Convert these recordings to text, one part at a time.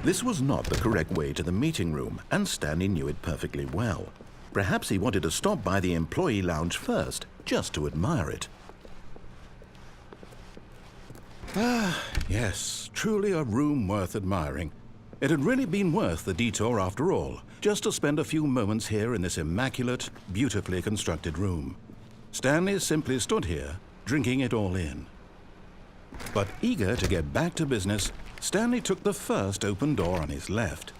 This was not the correct way to the meeting room, and Stanley knew it perfectly well. Perhaps he wanted to stop by the employee lounge first, just to admire it. Ah, yes, truly a room worth admiring. It had really been worth the detour after all, just to spend a few moments here in this immaculate, beautifully constructed room. Stanley simply stood here, drinking it all in. But eager to get back to business, Stanley took the first open door on his left.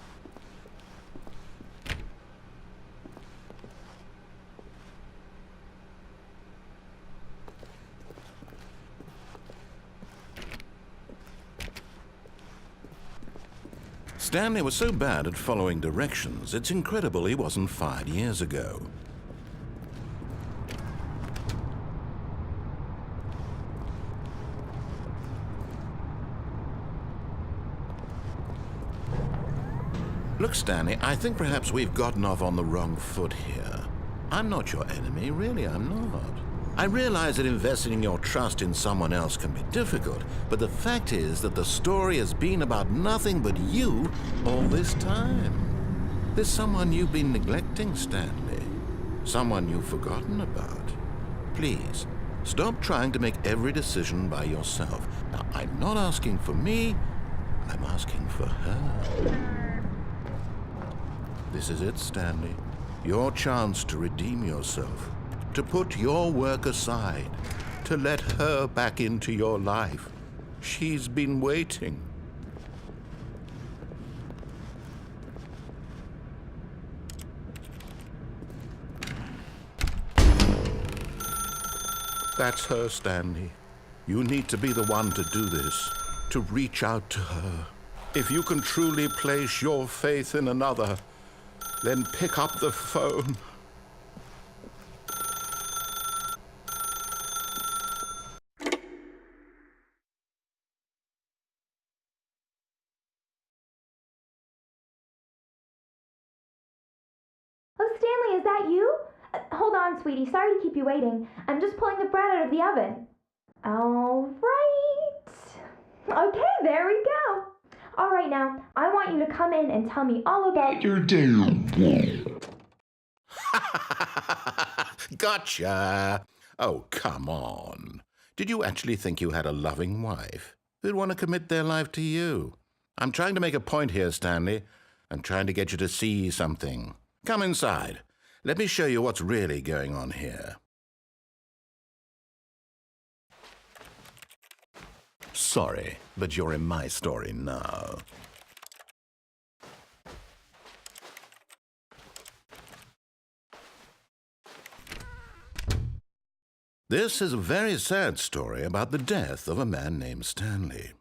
Stanley was so bad at following directions, it's incredible he wasn't fired years ago. Look, Stanley, I think perhaps we've gotten off on the wrong foot here. I'm not your enemy, really, I'm not. I realize that investing your trust in someone else can be difficult, but the fact is that the story has been about nothing but you all this time. There's someone you've been neglecting, Stanley. Someone you've forgotten about. Please, stop trying to make every decision by yourself. Now, I'm not asking for me, I'm asking for her. This is it, Stanley. Your chance to redeem yourself. To put your work aside, to let her back into your life. She's been waiting. That's her, Stanley. You need to be the one to do this, to reach out to her. If you can truly place your faith in another, then pick up the phone. Is that you? Hold on, sweetie. Sorry to keep you waiting. I'm just pulling the bread out of the oven. All right. Okay, there we go. All right, now, I want you to come in and tell me all about your day. Gotcha. Oh, come on. Did you actually think you had a loving wife who'd want to commit their life to you? I'm trying to make a point here, Stanley. I'm trying to get you to see something. Come inside. Let me show you what's really going on here. Sorry, but you're in my story now. This is a very sad story about the death of a man named Stanley.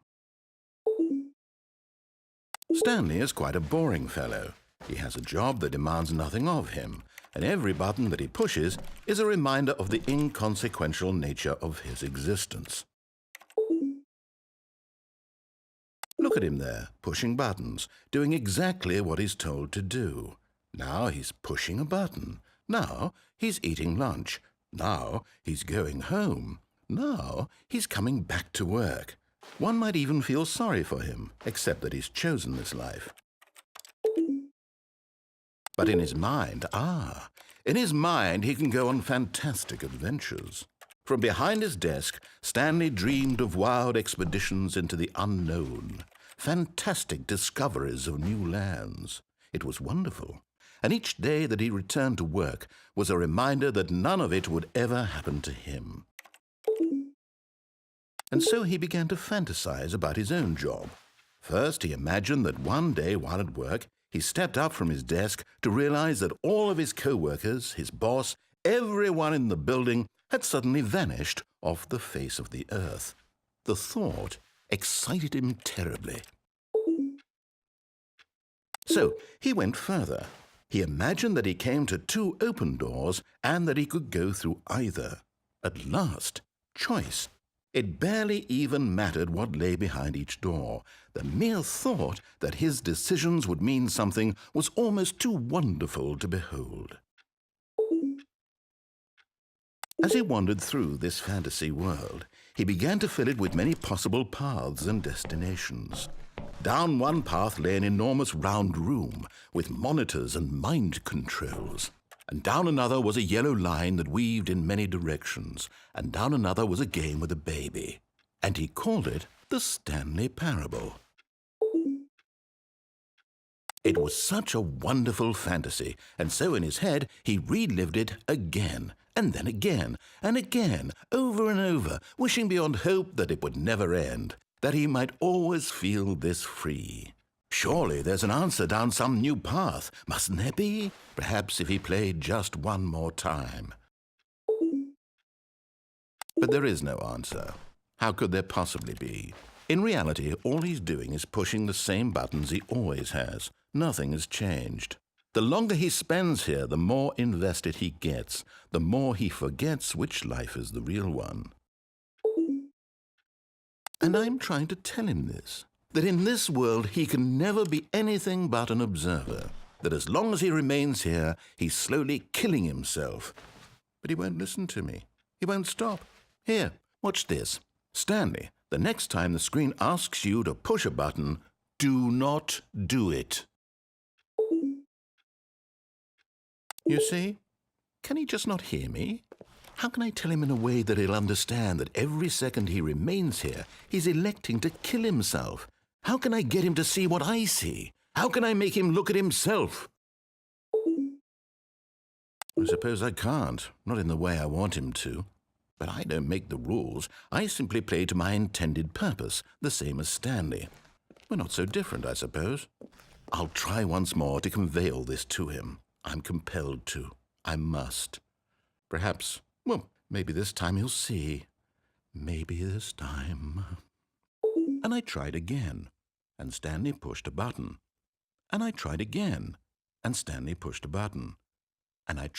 Stanley is quite a boring fellow. He has a job that demands nothing of him, and every button that he pushes is a reminder of the inconsequential nature of his existence. Look at him there, pushing buttons, doing exactly what he's told to do. Now he's pushing a button. Now he's eating lunch. Now he's going home. Now he's coming back to work. One might even feel sorry for him, except that he's chosen this life. But in his mind, he can go on fantastic adventures. From behind his desk, Stanley dreamed of wild expeditions into the unknown, fantastic discoveries of new lands. It was wonderful, and each day that he returned to work was a reminder that none of it would ever happen to him. And so he began to fantasize about his own job. First, he imagined that one day while at work, he stepped up from his desk to realize that all of his co-workers, his boss, everyone in the building had suddenly vanished off the face of the earth. The thought excited him terribly. So he went further. He imagined that he came to 2 open doors and that he could go through either. At last, choice. It barely even mattered what lay behind each door. The mere thought that his decisions would mean something was almost too wonderful to behold. As he wandered through this fantasy world, he began to fill it with many possible paths and destinations. Down one path lay an enormous round room with monitors and mind controls. And down another was a yellow line that weaved in many directions. And down another was a game with a baby. And he called it the Stanley Parable. It was such a wonderful fantasy, and so in his head he relived it again, and then again, and again, over and over, wishing beyond hope that it would never end, that he might always feel this free. Surely there's an answer down some new path, mustn't there be? Perhaps if he played just one more time. But there is no answer. How could there possibly be? In reality, all he's doing is pushing the same buttons he always has. Nothing has changed. The longer he spends here, the more invested he gets, the more he forgets which life is the real one. And I'm trying to tell him this, that in this world he can never be anything but an observer, that as long as he remains here, he's slowly killing himself. But he won't listen to me. He won't stop. Here, watch this. Stanley, the next time the screen asks you to push a button, do not do it. You see? Can he just not hear me? How can I tell him in a way that he'll understand that every second he remains here, he's electing to kill himself? How can I get him to see what I see? How can I make him look at himself? I suppose I can't, not in the way I want him to. But I don't make the rules. I simply play to my intended purpose, the same as Stanley. We're not so different, I suppose. I'll try once more to convey all this to him. I'm compelled to. I must. Perhaps, well, maybe this time he'll see. Maybe this time. And I tried again, and Stanley pushed a button. And I tried again, and Stanley pushed a button. And I